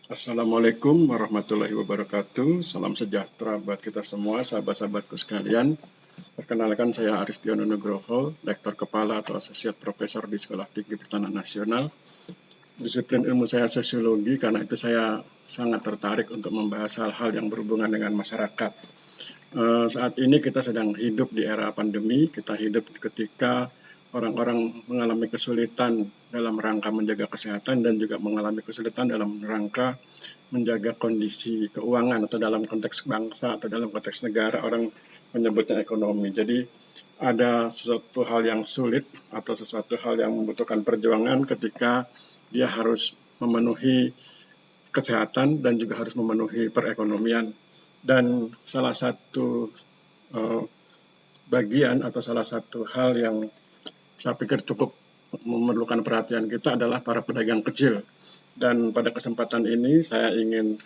Assalamualaikum warahmatullahi wabarakatuh. Salam sejahtera buat kita semua, sahabat-sahabatku sekalian. Perkenalkan, saya Aristiono Nugroho, Lektor Kepala atau Asosiat Profesor di Sekolah Tinggi Pertanahan Nasional. Disiplin ilmu saya sosiologi, karena itu saya sangat tertarik untuk membahas hal-hal yang berhubungan dengan masyarakat. Saat ini kita sedang hidup di era pandemi, kita hidup ketika orang-orang mengalami kesulitan dalam rangka menjaga kesehatan dan juga mengalami kesulitan dalam rangka menjaga kondisi keuangan, atau dalam konteks bangsa atau dalam konteks negara orang menyebutnya ekonomi. Jadi ada sesuatu hal yang sulit atau sesuatu hal yang membutuhkan perjuangan ketika dia harus memenuhi kesehatan dan juga harus memenuhi perekonomian. Dan salah satu bagian atau salah satu hal yang saya pikir cukup memerlukan perhatian kita adalah para pedagang kecil. Dan pada kesempatan ini saya ingin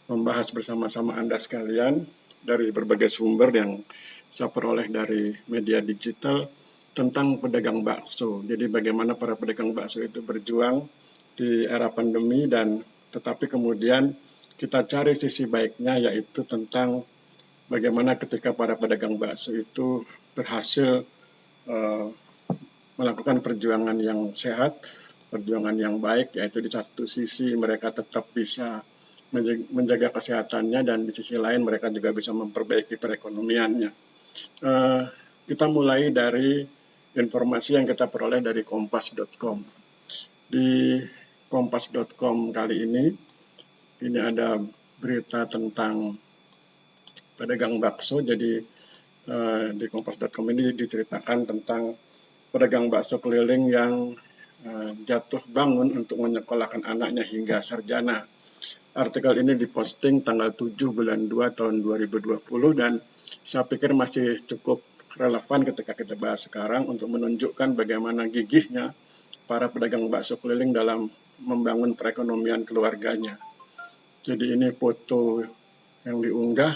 membahas bersama-sama Anda sekalian dari berbagai sumber yang saya peroleh dari media digital tentang pedagang bakso. Jadi bagaimana para pedagang bakso itu berjuang di era pandemi, dan tetapi kemudian kita cari sisi baiknya, yaitu tentang bagaimana ketika para pedagang bakso itu berhasil melakukan perjuangan yang sehat, perjuangan yang baik, yaitu di satu sisi mereka tetap bisa menjaga kesehatannya dan di sisi lain mereka juga bisa memperbaiki perekonomiannya. Kita mulai dari informasi yang kita peroleh dari kompas.com. Di kompas.com kali ini ada berita tentang pedagang bakso. Jadi di kompas.com ini diceritakan tentang pedagang bakso keliling yang jatuh bangun untuk menyekolahkan anaknya hingga sarjana. Artikel ini diposting tanggal 7 bulan 2 tahun 2020 dan saya pikir masih cukup relevan ketika kita bahas sekarang untuk menunjukkan bagaimana gigihnya para pedagang bakso keliling dalam membangun perekonomian keluarganya. Jadi ini foto yang diunggah,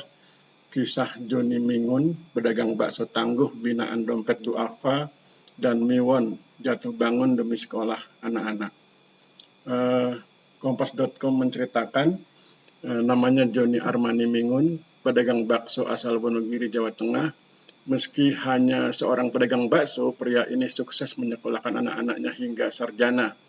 kisah Joni Mingun, pedagang bakso tangguh binaan Dompet Duafa, dan Miwon jatuh bangun demi sekolah anak-anak. Kompas.com menceritakan namanya Joni Armani Mingun, pedagang bakso asal Wonogiri, Jawa Tengah. Meski hanya seorang pedagang bakso, pria ini sukses menyekolahkan anak-anaknya hingga sarjana.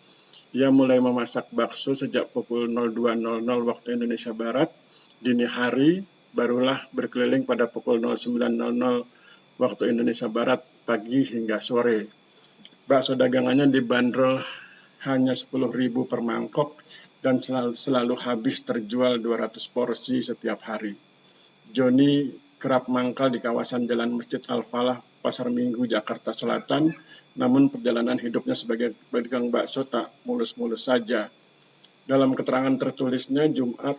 Ia mulai memasak bakso sejak pukul 02.00 waktu Indonesia Barat. Dini hari barulah berkeliling pada pukul 09.00 waktu Indonesia Barat, pagi hingga sore. Bakso dagangannya dibanderol hanya 10.000 per mangkok dan selalu habis terjual 200 porsi setiap hari. Joni kerap mangkal di kawasan Jalan Masjid Al-Falah, Pasar Minggu, Jakarta Selatan, namun perjalanan hidupnya sebagai pedagang bakso tak mulus-mulus saja. Dalam keterangan tertulisnya Jumat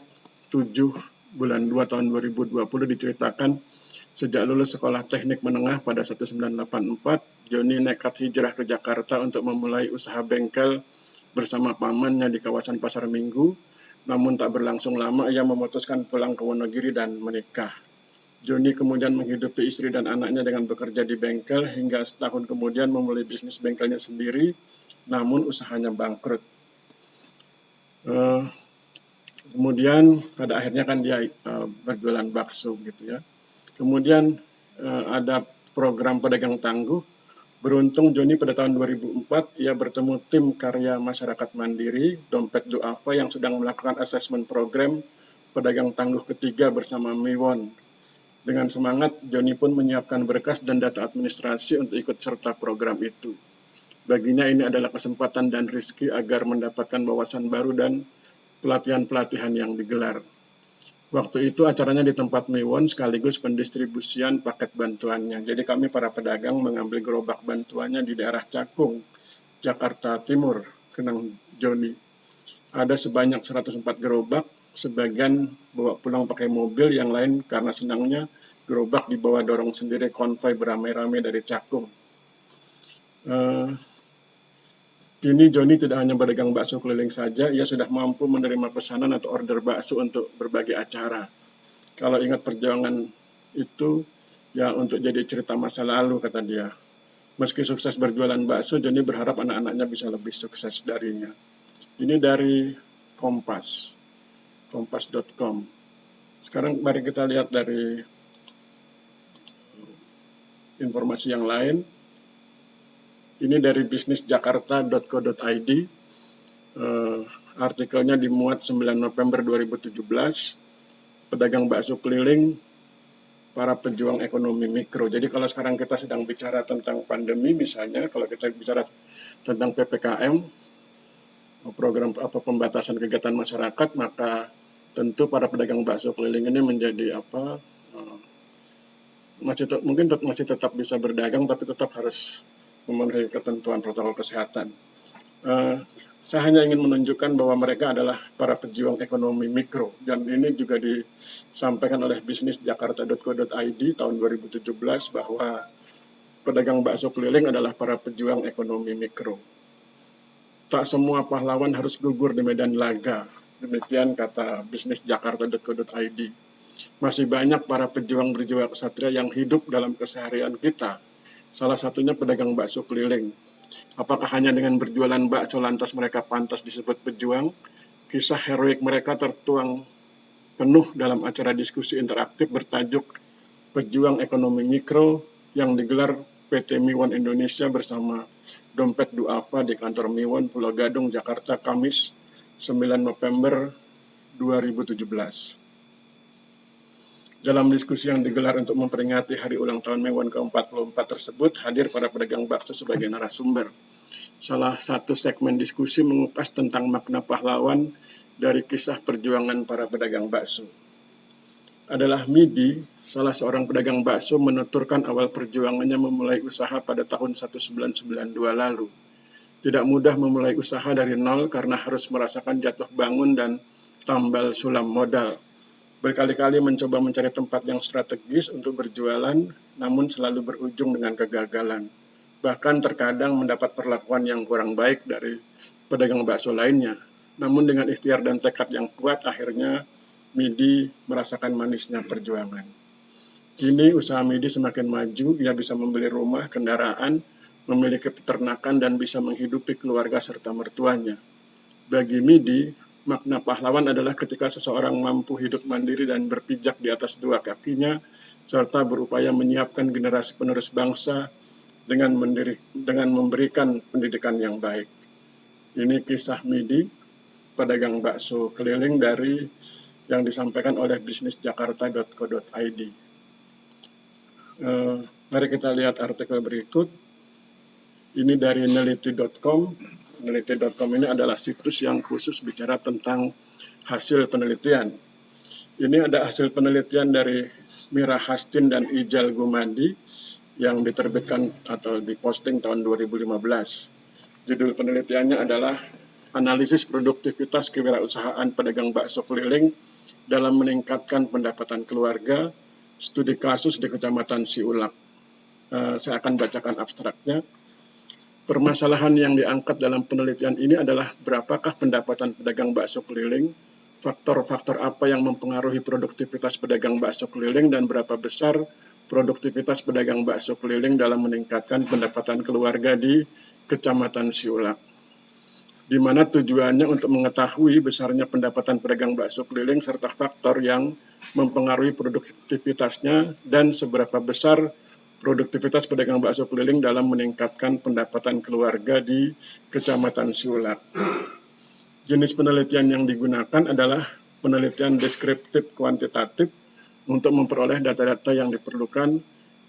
7 bulan 2 tahun 2020 diceritakan, sejak lulus sekolah teknik menengah pada 1984, Joni nekat hijrah ke Jakarta untuk memulai usaha bengkel bersama pamannya di kawasan Pasar Minggu. Namun tak berlangsung lama ia memutuskan pulang ke Wonogiri dan menikah. Joni kemudian menghidupi istri dan anaknya dengan bekerja di bengkel hingga setahun kemudian memulai bisnis bengkelnya sendiri, namun usahanya bangkrut. Kemudian pada akhirnya kan dia berjualan bakso gitu ya. Kemudian ada program pedagang tangguh. Beruntung Joni pada tahun 2004 ia bertemu tim karya masyarakat mandiri Dompet Duafa yang sedang melakukan asesmen program pedagang tangguh ketiga bersama Miwon. Dengan semangat, Joni pun menyiapkan berkas dan data administrasi untuk ikut serta program itu. Baginya ini adalah kesempatan dan rezeki agar mendapatkan wawasan baru dan pelatihan-pelatihan yang digelar. Waktu itu acaranya di tempat Miwon sekaligus pendistribusian paket bantuannya. Jadi kami para pedagang mengambil gerobak bantuannya di daerah Cakung, Jakarta Timur, Kenang Joni. Ada sebanyak 104 gerobak, sebagian bawa pulang pakai mobil, yang lain karena senangnya gerobak dibawa dorong sendiri konvoi beramai-ramai dari Cakung. Kini Joni tidak hanya pedagang bakso keliling saja, ia sudah mampu menerima pesanan atau order bakso untuk berbagai acara. Kalau ingat perjuangan itu, ya untuk jadi cerita masa lalu, kata dia. Meski sukses berjualan bakso, Joni berharap anak-anaknya bisa lebih sukses darinya. Ini dari Kompas. kompas.com. Sekarang mari kita lihat dari informasi yang lain. Ini dari bisnisjakarta.co.id. Artikelnya dimuat 9 November 2017. Pedagang bakso keliling, para pejuang ekonomi mikro. Jadi kalau sekarang kita sedang bicara tentang pandemi, misalnya kalau kita bicara tentang PPKM, program pembatasan kegiatan masyarakat, maka tentu para pedagang bakso keliling ini menjadi mungkin masih tetap bisa berdagang, tapi tetap harus memenuhi ketentuan protokol kesehatan. Saya hanya ingin menunjukkan bahwa mereka adalah para pejuang ekonomi mikro, dan ini juga disampaikan oleh bisnisjakarta.co.id tahun 2017 bahwa pedagang bakso keliling adalah para pejuang ekonomi mikro. Tak semua pahlawan harus gugur di medan laga, demikian kata bisnisjakarta.co.id. Masih banyak para pejuang berjiwa kesatria yang hidup dalam keseharian kita, salah satunya pedagang bakso keliling. Apakah hanya dengan berjualan bakso lantas mereka pantas disebut pejuang? Kisah heroik mereka tertuang penuh dalam acara diskusi interaktif bertajuk Pejuang Ekonomi Mikro yang digelar PT Miwon Indonesia bersama Dompet Duafa di kantor Miwon Pulau Gadung, Jakarta, Kamis 9 November 2017. Dalam diskusi yang digelar untuk memperingati hari ulang tahun Miwon ke-44 tersebut, hadir para pedagang bakso sebagai narasumber. Salah satu segmen diskusi mengupas tentang makna pahlawan dari kisah perjuangan para pedagang bakso. Adalah Midi, salah seorang pedagang bakso menuturkan awal perjuangannya memulai usaha pada tahun 1992 lalu. Tidak mudah memulai usaha dari nol karena harus merasakan jatuh bangun dan tambal sulam modal. Berkali-kali mencoba mencari tempat yang strategis untuk berjualan, namun selalu berujung dengan kegagalan. Bahkan terkadang mendapat perlakuan yang kurang baik dari pedagang bakso lainnya. Namun dengan ikhtiar dan tekad yang kuat, akhirnya Midi merasakan manisnya perjuangan. Kini usaha Midi semakin maju, ia bisa membeli rumah, kendaraan, memiliki peternakan, dan bisa menghidupi keluarga serta mertuanya. Bagi Midi, makna pahlawan adalah ketika seseorang mampu hidup mandiri dan berpijak di atas dua kakinya, serta berupaya menyiapkan generasi penerus bangsa dengan memberikan pendidikan yang baik. Ini kisah Midi, pedagang bakso keliling yang disampaikan oleh bisnisjakarta.co.id. Mari kita lihat artikel berikut. Ini dari neliti.com. Neliti.com ini adalah situs yang khusus bicara tentang hasil penelitian. Ini ada hasil penelitian dari Mira Hastin dan Ijal Gumadi yang diterbitkan atau diposting tahun 2015. Judul penelitiannya adalah Analisis Produktivitas Kewirausahaan Pedagang Bakso Keliling dalam Meningkatkan Pendapatan Keluarga, Studi Kasus di Kecamatan Siulak. Saya akan bacakan abstraknya. Permasalahan yang diangkat dalam penelitian ini adalah berapakah pendapatan pedagang bakso keliling, faktor-faktor apa yang mempengaruhi produktivitas pedagang bakso keliling, dan berapa besar produktivitas pedagang bakso keliling dalam meningkatkan pendapatan keluarga di Kecamatan Siulak. Di mana tujuannya untuk mengetahui besarnya pendapatan pedagang bakso keliling serta faktor yang mempengaruhi produktivitasnya dan seberapa besar produktivitas pedagang bakso keliling dalam meningkatkan pendapatan keluarga di Kecamatan Siulak. Jenis penelitian yang digunakan adalah penelitian deskriptif kuantitatif. Untuk memperoleh data-data yang diperlukan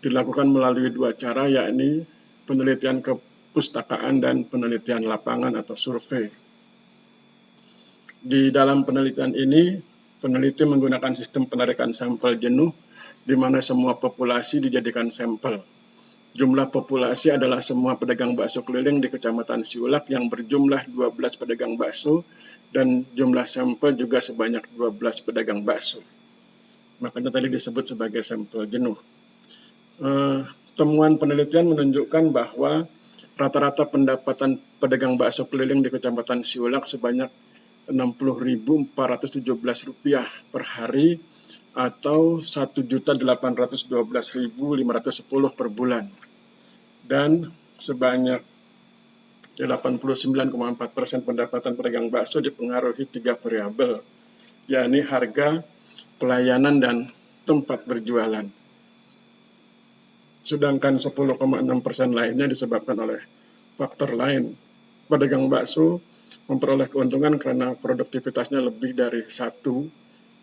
dilakukan melalui dua cara, yakni penelitian kepustakaan dan penelitian lapangan atau survei. Di dalam penelitian ini, peneliti menggunakan sistem penarikan sampel jenuh di mana semua populasi dijadikan sampel. Jumlah populasi adalah semua pedagang bakso keliling di Kecamatan Siulak yang berjumlah 12 pedagang bakso dan jumlah sampel juga sebanyak 12 pedagang bakso. Makanya tadi disebut sebagai sampel jenuh. Temuan penelitian menunjukkan bahwa rata-rata pendapatan pedagang bakso keliling di Kecamatan Siulak sebanyak Rp60.417 per hari atau Rp1.812.510 per bulan, dan sebanyak 89,4% pendapatan pedagang bakso dipengaruhi 3 variabel, yakni harga, pelayanan, dan tempat berjualan. Sedangkan 10,6% lainnya disebabkan oleh faktor lain. Pedagang bakso memperoleh keuntungan karena produktivitasnya lebih dari 1,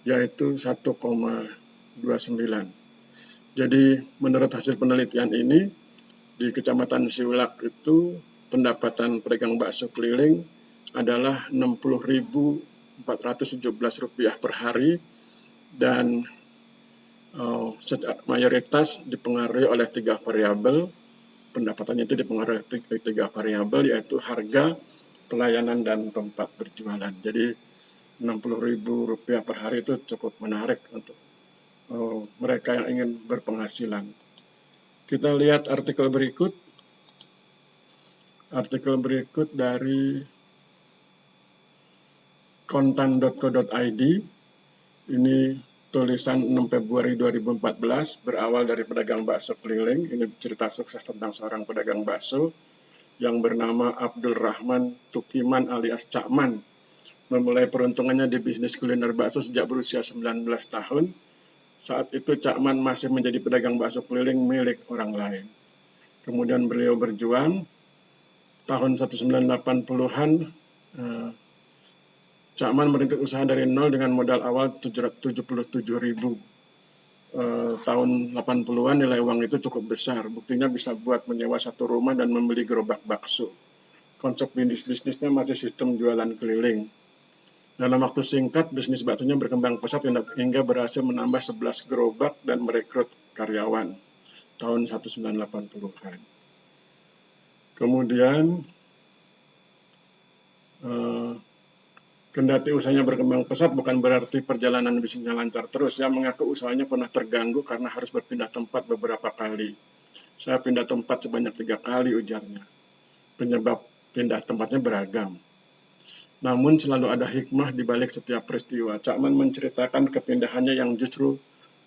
yaitu 1,29. Jadi menurut hasil penelitian ini, di Kecamatan Siulak itu pendapatan pedagang bakso keliling adalah Rp60.417 per hari, dan mayoritas dipengaruhi oleh 3 variabel. Pendapatannya itu dipengaruhi oleh 3 variabel, yaitu harga, pelayanan, dan tempat berjualan. Jadi Rp60.000 per hari itu cukup menarik untuk mereka yang ingin berpenghasilan. Kita lihat artikel berikut. Artikel berikut dari kontan.co.id. Ini tulisan 6 Februari 2014, berawal dari pedagang bakso keliling. Ini cerita sukses tentang seorang pedagang bakso yang bernama Abdul Rahman Tukiman alias Cak Man. Memulai peruntungannya di bisnis kuliner bakso sejak berusia 19 tahun. Saat itu Cak Man masih menjadi pedagang bakso keliling milik orang lain. Kemudian beliau berjuang. Tahun 1980-an, Cak Man merintis usaha dari nol dengan modal awal 77.000. Tahun 80-an nilai uang itu cukup besar. Buktinya bisa buat menyewa satu rumah dan membeli gerobak bakso. Konsep bisnisnya masih sistem jualan keliling. Dalam waktu singkat, bisnis baksonya berkembang pesat hingga berhasil menambah 11 gerobak dan merekrut karyawan tahun 1980-an. Kemudian, kendati usahanya berkembang pesat bukan berarti perjalanan bisnisnya lancar terus. Dia mengaku usahanya pernah terganggu karena harus berpindah tempat beberapa kali. Saya pindah tempat sebanyak 3 kali, ujarnya. Penyebab pindah tempatnya beragam. Namun selalu ada hikmah di balik setiap peristiwa. Cak Man menceritakan kepindahannya yang justru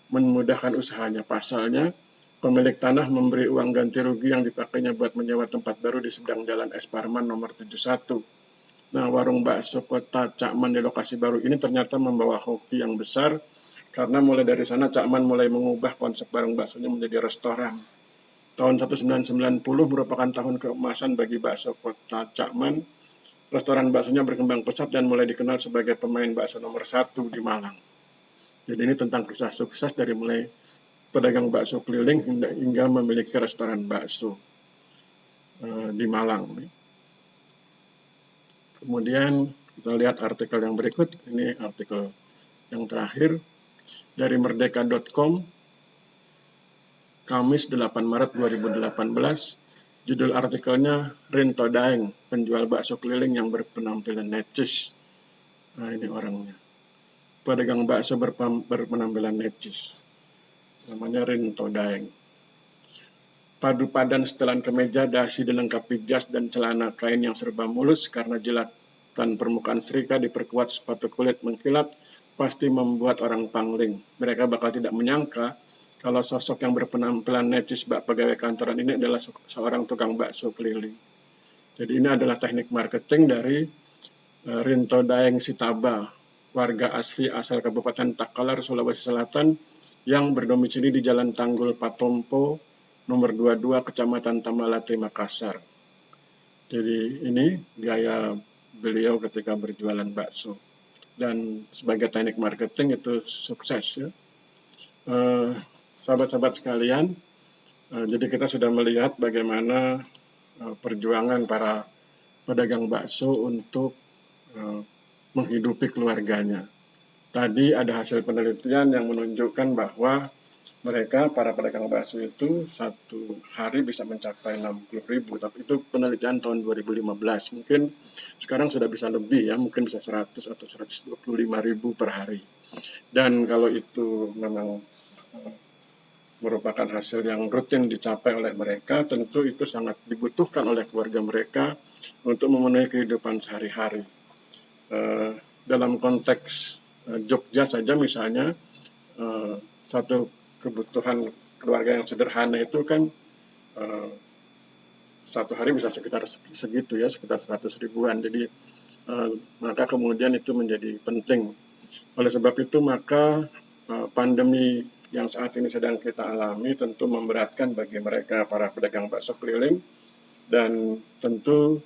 memudahkan usahanya. Pasalnya, pemilik tanah memberi uang ganti rugi yang dipakainya buat menyewa tempat baru di seberang Jalan Es Parman nomor 71. Nah, warung bakso kota Cak Man di lokasi baru ini ternyata membawa hoki yang besar, karena mulai dari sana Cak Man mulai mengubah konsep warung baksonya menjadi restoran. Tahun 1990 merupakan tahun keemasan bagi bakso kota Cak Man. Restoran baksonya berkembang pesat dan mulai dikenal sebagai pemain bakso nomor 1 di Malang. Jadi ini tentang kisah sukses dari mulai pedagang bakso keliling hingga memiliki restoran bakso di Malang. Kemudian kita lihat artikel yang berikut. Ini artikel yang terakhir dari merdeka.com, Kamis 8 Maret 2018. Judul artikelnya, Rinto Daeng, penjual bakso keliling yang berpenampilan necis. Nah, ini orangnya. Pedagang bakso berpenampilan necis. Namanya Rinto Daeng. Padu padan setelan kemeja, dasi dilengkapi jas dan celana kain yang serba mulus karena jilatan permukaan serika diperkuat sepatu kulit mengkilat, pasti membuat orang pangling. Mereka bakal tidak menyangka kalau sosok yang berpenampilan necis bak pegawai kantoran ini adalah seorang tukang bakso keliling. Jadi ini adalah teknik marketing dari Rinto Daeng Sitaba, warga asli asal Kabupaten Takalar, Sulawesi Selatan, yang berdomisili di Jalan Tanggul Patompo, nomor 22, Kecamatan Tamalate, Makassar. Jadi ini gaya beliau ketika berjualan bakso. Dan sebagai teknik marketing itu sukses, ya. Sahabat-sahabat sekalian, jadi kita sudah melihat bagaimana perjuangan para pedagang bakso untuk menghidupi keluarganya. Tadi ada hasil penelitian yang menunjukkan bahwa mereka, para pedagang bakso itu, satu hari bisa mencapai 60.000, tapi itu penelitian tahun 2015. Mungkin sekarang sudah bisa lebih, ya, mungkin bisa 100 atau 125.000 per hari. Dan kalau itu memang merupakan hasil yang rutin dicapai oleh mereka, tentu itu sangat dibutuhkan oleh keluarga mereka untuk memenuhi kehidupan sehari-hari. Dalam konteks Jogja saja misalnya, satu kebutuhan keluarga yang sederhana itu kan satu hari bisa sekitar segitu, ya, sekitar 100 ribuan. Jadi maka kemudian itu menjadi penting Oleh sebab itu maka pandemi yang saat ini sedang kita alami tentu memberatkan bagi mereka para pedagang bakso keliling, dan tentu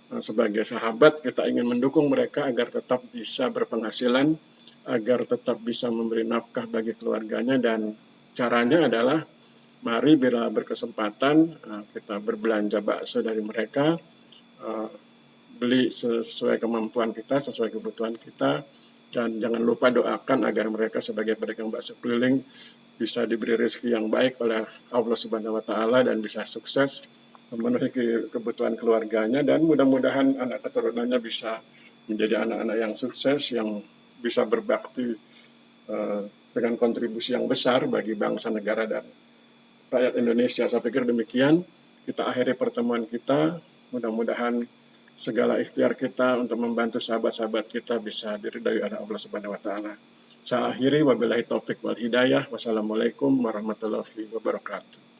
sebagai sahabat kita ingin mendukung mereka agar tetap bisa berpenghasilan, agar tetap bisa memberi nafkah bagi keluarganya, dan caranya adalah mari bila berkesempatan kita berbelanja bakso dari mereka, beli sesuai kemampuan kita, sesuai kebutuhan kita, dan jangan lupa doakan agar mereka sebagai pedagang bakso keliling bisa diberi rezeki yang baik oleh Allah Subhanahu wa Ta'ala dan bisa sukses memenuhi kebutuhan keluarganya, dan mudah-mudahan anak keturunannya bisa menjadi anak-anak yang sukses, yang bisa berbakti dengan kontribusi yang besar bagi bangsa, negara, dan rakyat Indonesia. Saya pikir demikian. Kita akhiri pertemuan kita. Mudah-mudahan segala ikhtiar kita untuk membantu sahabat-sahabat kita bisa diridai oleh Allah Subhanahu wa Ta'ala. Saya akhiri, wabillahi taufik wal hidayah. Wassalamualaikum warahmatullahi wabarakatuh.